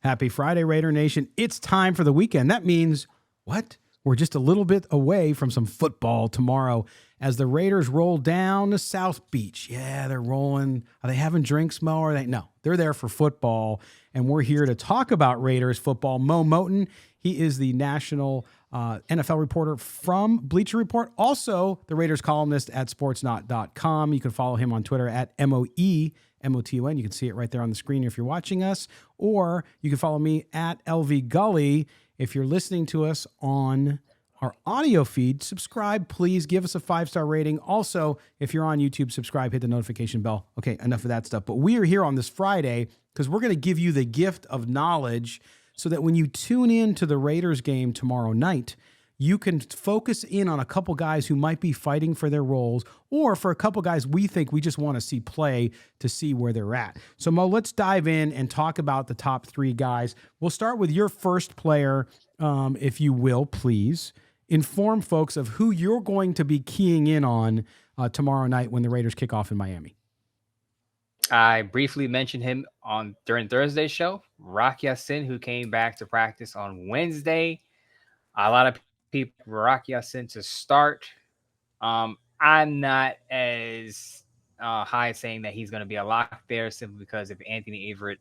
Happy Friday, Raider Nation. It's time for the weekend. That means what? We're just a little bit away from some football tomorrow as the Raiders roll down to South Beach. Yeah, they're rolling. Are they having drinks, Mo? Or no, they're there for football. And we're here to talk about Raiders football. Mo Moton, he is the national NFL reporter from Bleacher Report. Also, the Raiders columnist at sportsnot.com. You can follow him on Twitter at MOEMOTON. You can see it right there on the screen if you're watching us. Or you can follow me at LV Gully. If you're listening to us on our audio feed, subscribe, please. Give us a 5-star rating. Also, if you're on YouTube, subscribe, hit the notification bell. Okay, enough of that stuff. But we are here on this Friday because we're going to give you the gift of knowledge so that when you tune in to the Raiders game tomorrow night, you can focus in on a couple guys who might be fighting for their roles, or for a couple guys we think we just want to see play to see where they're at. So, Mo, let's dive in and talk about the top 3 guys. We'll start with your first player, if you will, please. Inform folks of who you're going to be keying in on tomorrow night when the Raiders kick off in Miami. I briefly mentioned him during Thursday's show, Rock Ya-Sin, who came back to practice on Wednesday. A lot of people, Rock Ya-Sin to start. I'm not as high saying that he's going to be a lock there, simply because if Anthony Averitt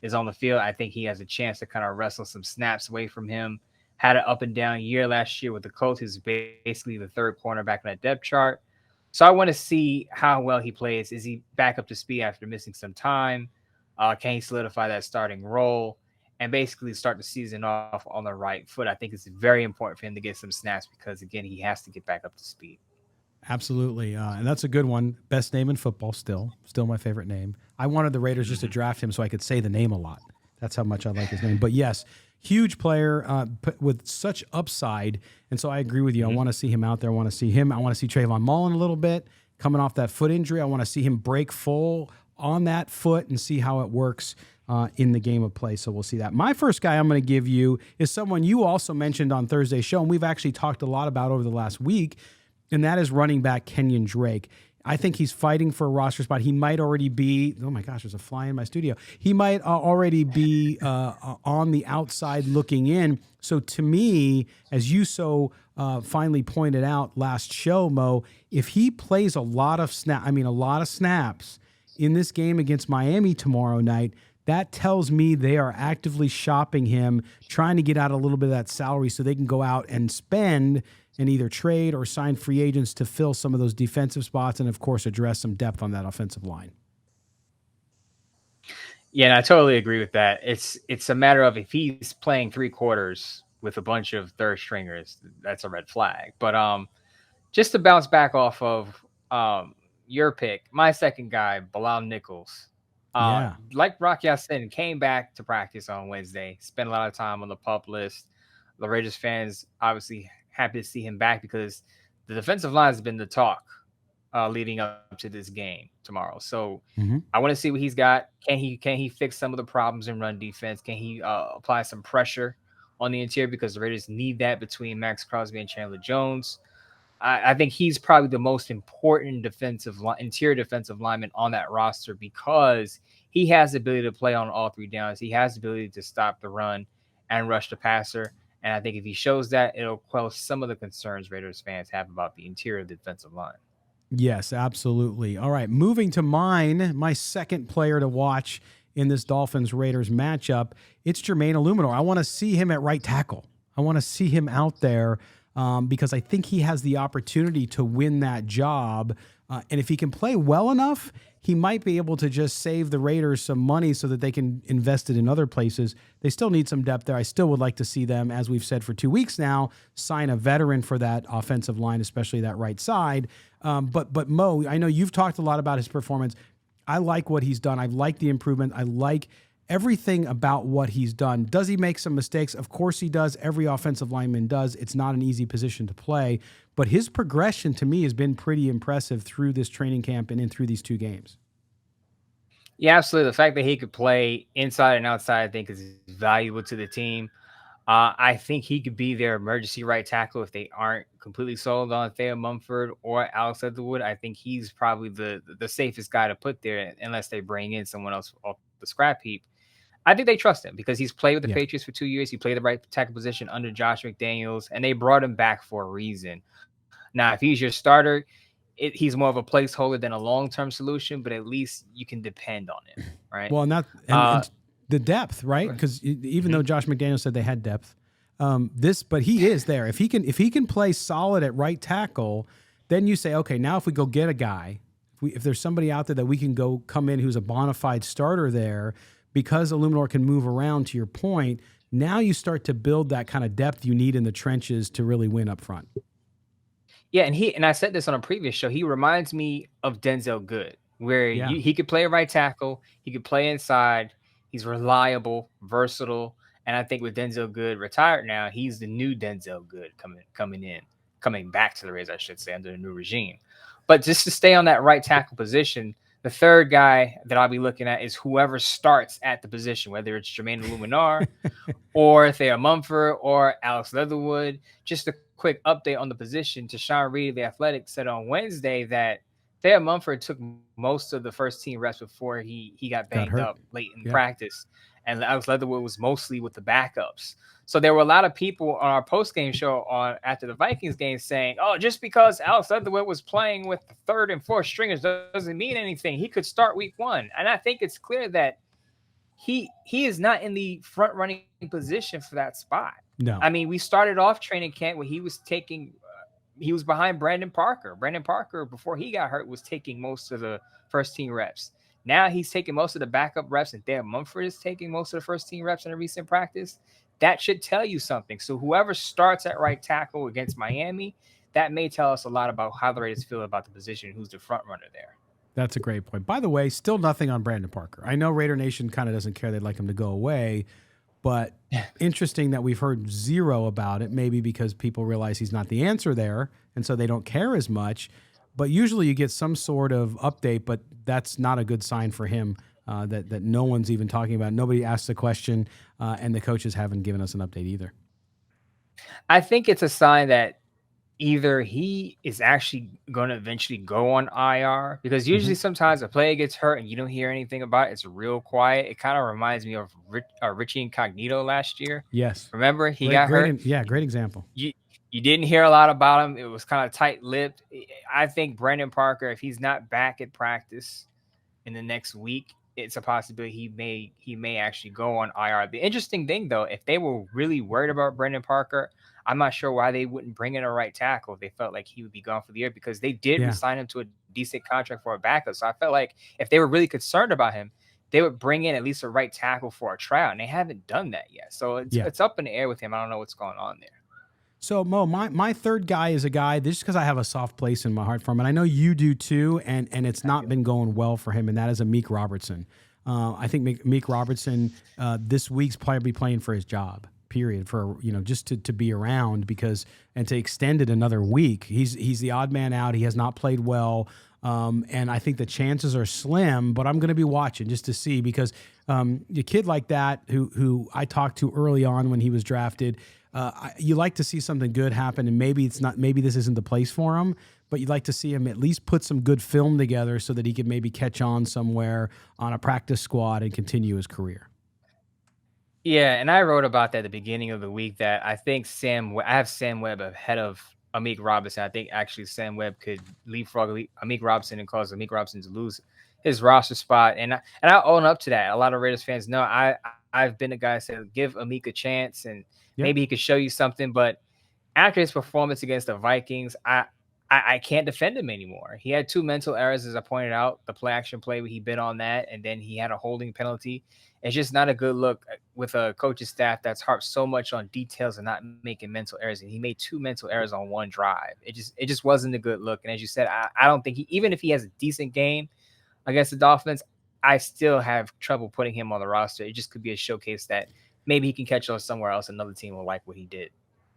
is on the field, I think he has a chance to kind of wrestle some snaps away from him. Had an up and down year last year with the Colts. He's basically the third cornerback on that depth chart. So I want to see how well he plays. Is he back up to speed after missing some time? Can he solidify that starting role and basically start the season off on the right foot? I think it's very important for him to get some snaps because, again, he has to get back up to speed. Absolutely. And that's a good one. Best name in football still my favorite name. I wanted the Raiders just to draft him so I could say the name a lot. That's how much I like his name. But yes, huge player with such upside. And so I agree with you. I want to see him out there. I want to see him. I want to see Trayvon Mullen a little bit coming off that foot injury. I want to see him break full on that foot and see how it works in the game of play. So we'll see that. My first guy I'm going to give you is someone you also mentioned on Thursday's show, and we've actually talked a lot about over the last week, and that is running back Kenyon Drake. I think he's fighting for a roster spot. He might already be, oh my gosh, there's a fly in my studio. He might already be on the outside looking in. So to me, as you so finally pointed out last show, Mo, if he plays a lot of snaps in this game against Miami tomorrow night, that tells me they are actively shopping him, trying to get out a little bit of that salary so they can go out and spend and either trade or sign free agents to fill some of those defensive spots and, of course, address some depth on that offensive line. Yeah, and I totally agree with that. It's a matter of if he's playing 3 quarters with a bunch of third stringers, that's a red flag. But just to bounce back off of your pick, my second guy, Bilal Nichols. Like Rock Ya-Sin, came back to practice on Wednesday, spent a lot of time on the PUP list. The Raiders fans obviously happy to see him back because the defensive line has been the talk leading up to this game tomorrow. So I want to see what he's got. Can he fix some of the problems in run defense? Can he apply some pressure on the interior, because the Raiders need that between Max Crosby and Chandler Jones? I think he's probably the most important interior defensive lineman on that roster because he has the ability to play on all 3 downs. He has the ability to stop the run and rush the passer. And I think if he shows that, it'll quell some of the concerns Raiders fans have about the interior of the defensive line. Yes, absolutely. All right, moving to my second player to watch in this Dolphins-Raiders matchup, it's Jermaine Illumina. I want to see him at right tackle. I want to see him out there because I think he has the opportunity to win that job. And if he can play well enough, he might be able to just save the Raiders some money so that they can invest it in other places. They still need some depth there. I still would like to see them, as we've said for 2 weeks now, sign a veteran for that offensive line, especially that right side. But Mo, I know you've talked a lot about his performance. I like what he's done. I like the improvement. I like everything about what he's done. Does he make some mistakes? Of course he does. Every offensive lineman does. It's not an easy position to play. But his progression to me has been pretty impressive through this training camp and in through these 2 games. Yeah, absolutely. The fact that he could play inside and outside, I think, is valuable to the team. I think he could be their emergency right tackle if they aren't completely sold on Thea Mumford or Alex Leatherwood. I think he's probably the safest guy to put there unless they bring in someone else off the scrap heap. I think they trust him because he's played with the Yeah. Patriots for 2 years. He played the right tackle position under Josh McDaniels, and they brought him back for a reason. Now, if he's your starter, he's more of a placeholder than a long-term solution, but at least you can depend on him, right? Well, and the depth, right? Because even though Josh McDaniels said they had depth, but he is there. If he can play solid at right tackle, then you say, okay, now if we go get a guy, if there's somebody out there that we can go come in who's a bona fide starter there, because Illuminor can move around, to your point, now you start to build that kind of depth you need in the trenches to really win up front. Yeah, and I said this on a previous show. He reminds me of Denzel Good, where he could play a right tackle, he could play inside. He's reliable, versatile, and I think with Denzel Good retired now, he's the new Denzel Good coming back to the Rays, I should say, under the new regime. But just to stay on that right tackle position, the third guy that I'll be looking at is whoever starts at the position, whether it's Jermaine Illumina or Thayer Mumford or Alex Leatherwood. Just a quick update on the position. Tashawn Reed of The Athletic said on Wednesday that Thayer Mumford took most of the first team reps before he got banged up late in practice. And Alex Leatherwood was mostly with the backups. So there were a lot of people on our post-game show after the Vikings game saying, oh, just because Alex Leatherwood was playing with the third and fourth stringers doesn't mean anything. He could start week one. And I think it's clear that he is not in the front-running position for that spot. No. I mean, we started off training camp where he was behind Brandon Parker. Brandon Parker, before he got hurt, was taking most of the first-team reps. Now he's taking most of the backup reps, and Thayer Mumford is taking most of the first-team reps in a recent practice. That should tell you something. So whoever starts at right tackle against Miami, that may tell us a lot about how the Raiders feel about the position, who's the front runner there. That's a great point. By the way, still nothing on Brandon Parker. I know Raider Nation kind of doesn't care. They'd like him to go away. But interesting that we've heard zero about it, maybe because people realize he's not the answer there, and so they don't care as much. But usually you get some sort of update, but that's not a good sign for him. That no one's even talking about. Nobody asked the question, and the coaches haven't given us an update either. I think it's a sign that either he is actually going to eventually go on IR, because usually sometimes a player gets hurt and you don't hear anything about it. It's real quiet. It kind of reminds me of Richie Incognito last year. Yes. Remember? He got hurt. Great example. You didn't hear a lot about him. It was kind of tight-lipped. I think Brandon Parker, if he's not back at practice in the next week, it's a possibility he may actually go on IR. The interesting thing, though, if they were really worried about Brandon Parker, I'm not sure why they wouldn't bring in a right tackle if they felt like he would be gone for the year, because they did resign him to a decent contract for a backup. So I felt like if they were really concerned about him, they would bring in at least a right tackle for a tryout, and they haven't done that yet. So it's up in the air with him. I don't know what's going on there. So, Mo, my third guy is a guy, just because I have a soft place in my heart for him, and I know you do too, and it's not been going well for him, and that is a Meek Robertson. I think Meek Robertson this week's probably playing for his job, period, for just to be around and to extend it another week. He's the odd man out. He has not played well, and I think the chances are slim, but I'm going to be watching just to see, because a kid like that who I talked to early on when he was drafted, you like to see something good happen, and maybe this isn't the place for him, but you'd like to see him at least put some good film together so that he could maybe catch on somewhere on a practice squad and continue his career. Yeah, and I wrote about that at the beginning of the week, that I think I have Sam Webb ahead of Meek Robertson. I think actually Sam Webb could leapfrog Meek Robertson and cause Meek Robertson to lose his roster spot. And I own up to that. A lot of Raiders fans know I've been a guy who said give Meek a chance and maybe he could show you something. But after his performance against the Vikings, I can't defend him anymore. He had two mental errors, as I pointed out. The play action play where he bit on that, and then he had a holding penalty. It's just not a good look with a coaching staff that's harped so much on details and not making mental errors. And he made two mental errors on one drive. It just wasn't a good look. And as you said, I don't think even if he has a decent game against the Dolphins, I still have trouble putting him on the roster. It just could be a showcase that maybe he can catch on somewhere else. Another team will like what he did.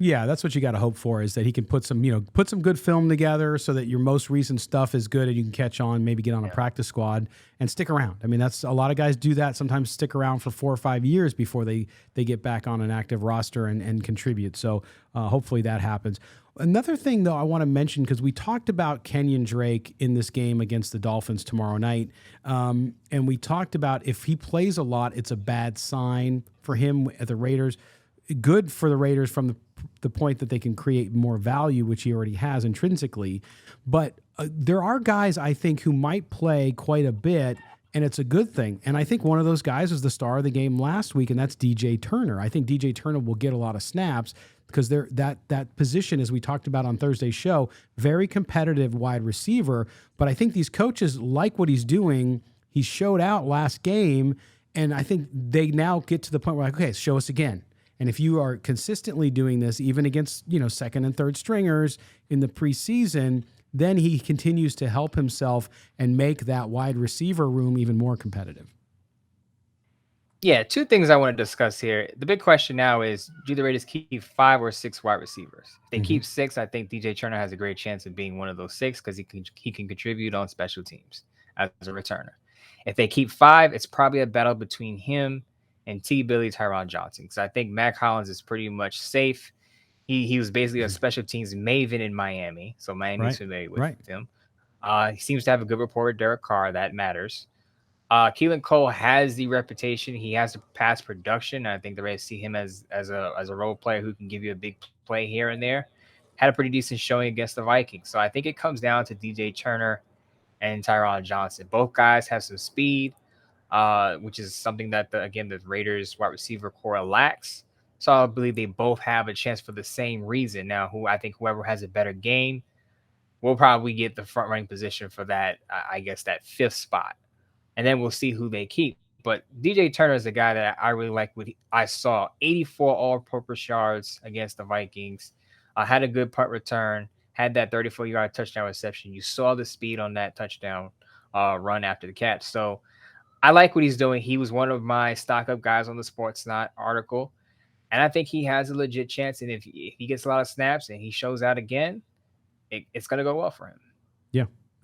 Yeah, that's what you got to hope for, is that he can put some good film together so that your most recent stuff is good and you can catch on, maybe get on a practice squad and stick around. I mean, that's a lot of guys do that, sometimes stick around for 4 or 5 years before they get back on an active roster and contribute. So hopefully that happens. Another thing, though, I want to mention, because we talked about Kenyon Drake in this game against the Dolphins tomorrow night, and we talked about if he plays a lot, it's a bad sign for him at the Raiders. Good for the Raiders from the point that they can create more value, which he already has intrinsically. But there are guys, I think, who might play quite a bit, and it's a good thing. And I think one of those guys was the star of the game last week, and that's DJ Turner. I think DJ Turner will get a lot of snaps because that position, as we talked about on Thursday's show, very competitive wide receiver. But I think these coaches like what he's doing. He showed out last game, and I think they now get to the point where, like, okay, show us again. And if you are consistently doing this, even against, second and third stringers in the preseason, then he continues to help himself and make that wide receiver room even more competitive. Yeah, 2 things I want to discuss here. The big question now is, do the Raiders keep 5 or 6 wide receivers? If they keep 6, I think DJ Turner has a great chance of being one of those 6 because he can contribute on special teams as a returner. If they keep 5, it's probably a battle between him and Tyron Johnson, because I think Mac Hollins is pretty much safe. He was basically a special teams maven in Miami, so Miami's familiar with him. He seems to have a good rapport with Derek Carr. That matters. Caitlyn Cole has the reputation. He has the pass production. I think the Raiders see him as a role player who can give you a big play here and there. Had a pretty decent showing against the Vikings. So I think it comes down to DJ Turner and Tyron Johnson. Both guys have some speed, which is something that the Raiders wide receiver core lacks. So I believe they both have a chance for the same reason. Now, whoever has a better game will probably get the front running position for that, I guess, that 5th spot. And then we'll see who they keep. But DJ Turner is a guy that I really like. I saw 84 all-purpose yards against the Vikings. Had a good punt return. Had that 34-yard touchdown reception. You saw the speed on that touchdown run after the catch. So I like what he's doing. He was one of my stock-up guys on the Sportsnot article. And I think he has a legit chance. And if he gets a lot of snaps and he shows out again, it's going to go well for him.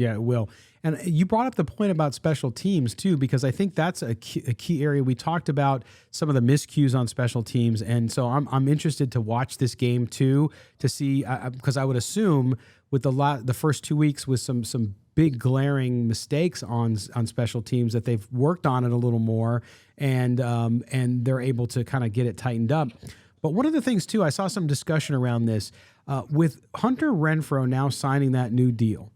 Yeah, it will. And you brought up the point about special teams too, because I think that's a key area. We talked about some of the miscues on special teams, and so I'm interested to watch this game too to see, because I would assume with the first 2 weeks with some big glaring mistakes on special teams that they've worked on it a little more, and they're able to kind of get it tightened up. But one of the things too, I saw some discussion around this with Hunter Renfro now signing that new deal.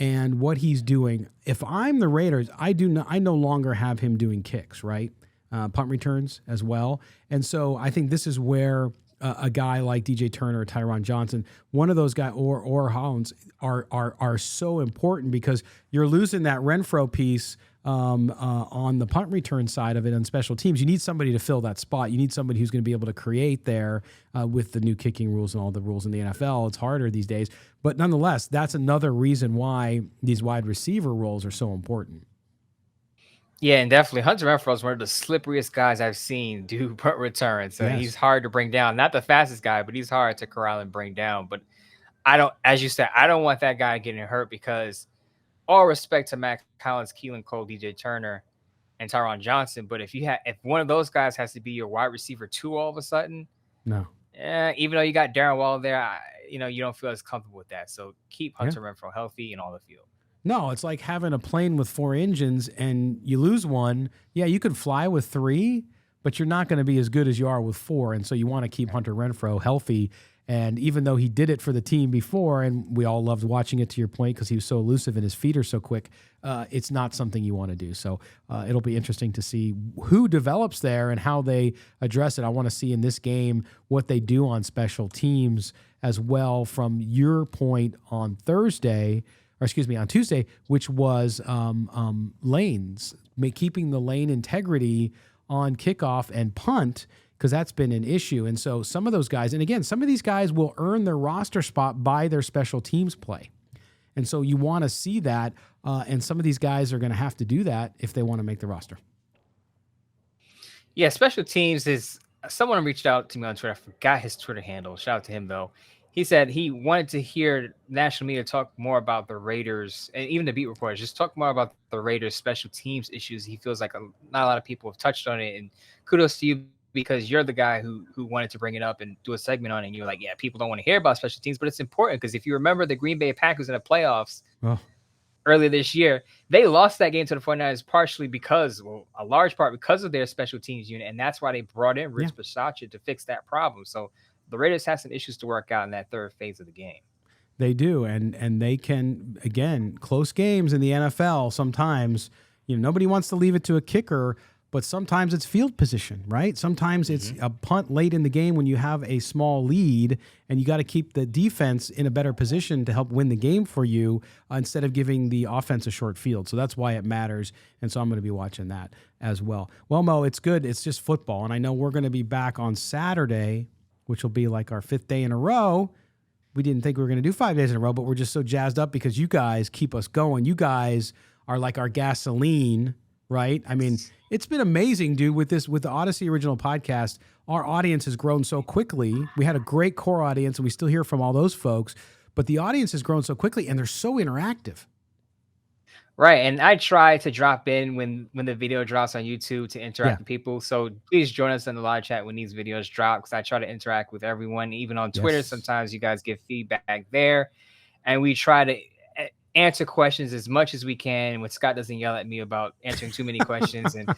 And what he's doing, if I'm the Raiders, I no longer have him doing kicks, right? Punt returns as well. And so I think this is where a guy like DJ Turner or Tyron Johnson, one of those guys, or Hollins, are so important, because you're losing that Renfro piece on the punt return side of it on special teams. You need somebody to fill that spot. You need somebody who's going to be able to create there with the new kicking rules and all the rules in the NFL. It's harder these days. But nonetheless, that's another reason why these wide receiver roles are so important. Yeah, and definitely Hunter Renfro is one of the slipperiest guys I've seen do punt returns. So He's hard to bring down. Not the fastest guy, but he's hard to corral and bring down. But as you said, I don't want that guy getting hurt, because all respect to Mac Hollins, Caitlyn Cole, DJ Turner, and Tyron Johnson. But if one of those guys has to be your wide receiver 2 all of a sudden, no. Even though you got Darren Waller there, you don't feel as comfortable with that. So keep Hunter Renfro healthy and on the field. No, it's like having a plane with 4 engines and you lose one. Yeah, you can fly with 3, but you're not going to be as good as you are with 4. And so you want to keep Hunter Renfro healthy. And even though he did it for the team before, and we all loved watching it, to your point, because he was so elusive and his feet are so quick, it's not something you want to do. So it'll be interesting to see who develops there and how they address it. I want to see in this game what they do on special teams as well, from your point on Tuesday, which was lanes, keeping the lane integrity on kickoff and punt, because that's been an issue. And so some of those guys, and again, some of these guys will earn their roster spot by their special teams play. And so you want to see that, and some of these guys are going to have to do that if they want to make the roster. Yeah, special teams is someone reached out to me on Twitter. I forgot his Twitter handle. Shout out to him though. He said he wanted to hear national media talk more about the Raiders and even the beat reporters just talk more about the Raiders special teams issues. He feels like not a lot of people have touched on it. And kudos to you because you're the guy who wanted to bring it up and do a segment on it. And you're like, yeah, people don't want to hear about special teams, but it's important because if you remember the Green Bay Packers in the playoffs earlier this year, they lost that game to the 49ers partially because, well, a large part because of their special teams unit. And that's why they brought in Rich Bisaccia to fix that problem. So the Raiders have some issues to work out in that third phase of the game. They do, and they can, again, close games in the NFL sometimes, nobody wants to leave it to a kicker, but sometimes it's field position, right? Sometimes it's a punt late in the game when you have a small lead, and you got to keep the defense in a better position to help win the game for you instead of giving the offense a short field. So that's why it matters, and so I'm going to be watching that as well. Well, Mo, it's good. It's just football, and I know we're going to be back on Saturday, which will be like our 5th day in a row. We didn't think we were going to do 5 days in a row, but we're just so jazzed up because you guys keep us going. You guys are like our gasoline, right? I mean, it's been amazing, dude, with the Odyssey Original Podcast. Our audience has grown so quickly. We had a great core audience, and we still hear from all those folks, but the audience has grown so quickly, and they're so interactive. Right, and I try to drop in when the video drops on YouTube to interact with people. So please join us in the live chat when these videos drop because I try to interact with everyone, even on Twitter. Sometimes you guys give feedback there, and we try to answer questions as much as we can when Scott doesn't yell at me about answering too many questions and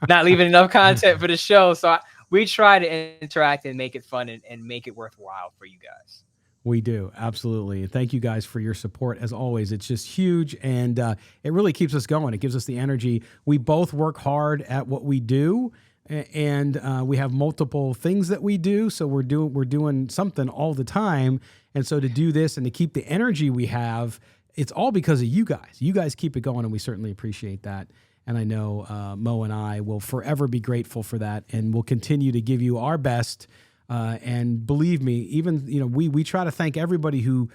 not leaving enough content for the show. So we try to interact and make it fun and make it worthwhile for you guys. We do. Absolutely. Thank you guys for your support. As always, it's just huge. And it really keeps us going. It gives us the energy. We both work hard at what we do. And we have multiple things that we do. So we're doing something all the time. And so to do this and to keep the energy we have, it's all because of you guys. You guys keep it going. And we certainly appreciate that. And I know Mo and I will forever be grateful for that. And we'll continue to give you our best. And believe me, even we try to thank everybody who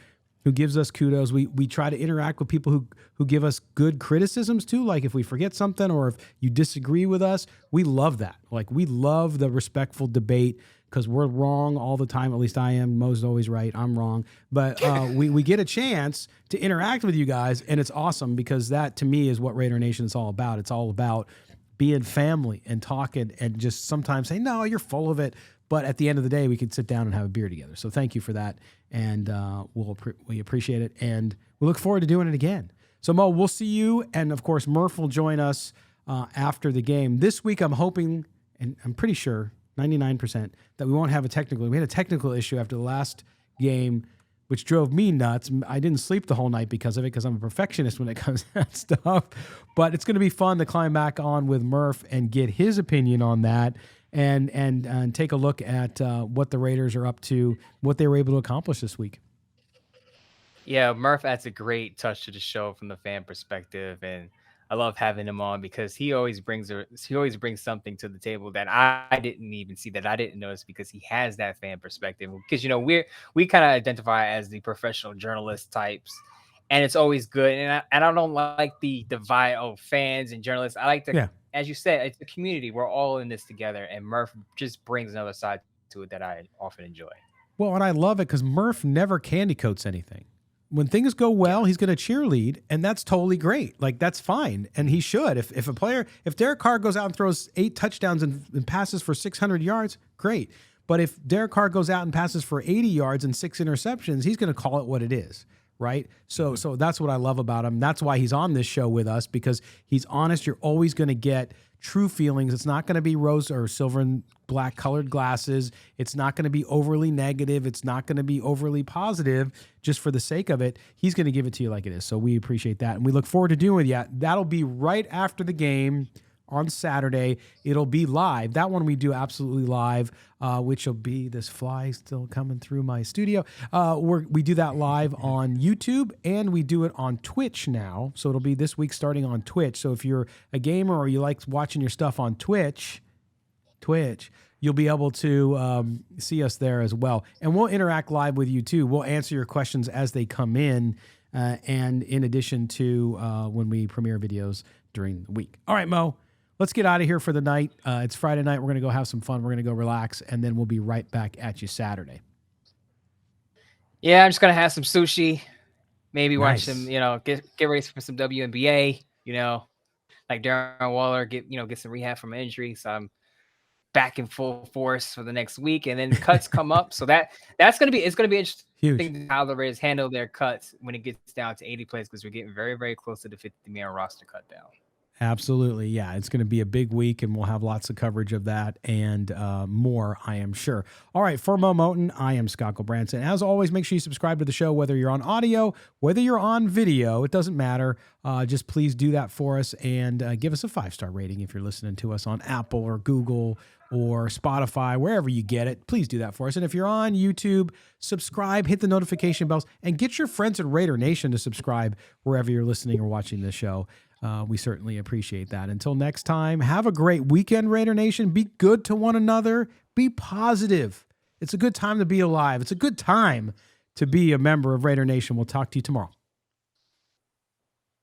gives us kudos. We try to interact with people who give us good criticisms too. Like if we forget something or if you disagree with us, we love that. Like we love the respectful debate because we're wrong all the time. At least I am. Mo's always right. I'm wrong. But we get a chance to interact with you guys, and it's awesome because that to me is what Raider Nation is all about. It's all about being family and talking and just sometimes say, no, you're full of it. But at the end of the day, we could sit down and have a beer together. So thank you for that. And we appreciate it. And we look forward to doing it again. So, Mo, we'll see you. And, of course, Murph will join us after the game. This week, I'm hoping, and I'm pretty sure, 99%, that we won't have a technical. We had a technical issue after the last game, which drove me nuts. I didn't sleep the whole night because of it because I'm a perfectionist when it comes to that stuff. But it's going to be fun to climb back on with Murph and get his opinion on that. And take a look at what the Raiders are up to, what they were able to accomplish this week. Yeah, Murph adds a great touch to the show from the fan perspective, and I love having him on because he always brings something to the table that I didn't even see, that I didn't notice because he has that fan perspective. Because we kind of identify as the professional journalist types, and it's always good. And I don't like the divide of fans and journalists. I like to. As you said, it's a community. We're all in this together, and Murph just brings another side to it that I often enjoy. Well, and I love it because Murph never candy coats anything. When things go well, he's going to cheerlead, and that's totally great. Like, that's fine, and he should. If Derek Carr goes out and throws 8 touchdowns and passes for 600 yards, great. But if Derek Carr goes out and passes for 80 yards and 6 interceptions, he's going to call it what it is. Right. So that's what I love about him. That's why he's on this show with us, because he's honest. You're always going to get true feelings. It's not going to be rose or silver and black colored glasses. It's not going to be overly negative. It's not going to be overly positive just for the sake of it. He's going to give it to you like it is. So we appreciate that. And we look forward to doing with you. That'll be right after the game on Saturday. It'll be live. That one we do absolutely live, which will be this fly still coming through my studio. We do that live on YouTube, and we do it on Twitch now. So it'll be this week starting on Twitch. So if you're a gamer or you like watching your stuff on Twitch, you'll be able to see us there as well. And we'll interact live with you too. We'll answer your questions as they come in, and in addition to when we premiere videos during the week. All right, Mo. let's get out of here for the night. It's Friday night. We're going to go have some fun. We're going to go relax, and then we'll be right back at you Saturday. Yeah, I'm just going to have some sushi, maybe Nice. watch some, get ready for some WNBA, like Darren Waller, get some rehab from an injury. So I'm back in full force for the next week, and then cuts come up. So it's going to be interesting. Huge. How the Raiders handle their cuts when it gets down to 80 plays, because we're getting very, very close to the 50-man roster cut down. Absolutely. Yeah, it's going to be a big week, and we'll have lots of coverage of that and more, I am sure. All right, for Mo Moten, I am Scott Branson. As always, make sure you subscribe to the show, whether you're on audio, whether you're on video, it doesn't matter. Just please do that for us and give us a 5-star rating if you're listening to us on Apple or Google or Spotify, wherever you get it. Please do that for us. And if you're on YouTube, subscribe, hit the notification bells, and get your friends at Raider Nation to subscribe wherever you're listening or watching this show. We certainly appreciate that. Until next time, have a great weekend, Raider Nation. Be good to one another. Be positive. It's a good time to be alive. It's a good time to be a member of Raider Nation. We'll talk to you tomorrow.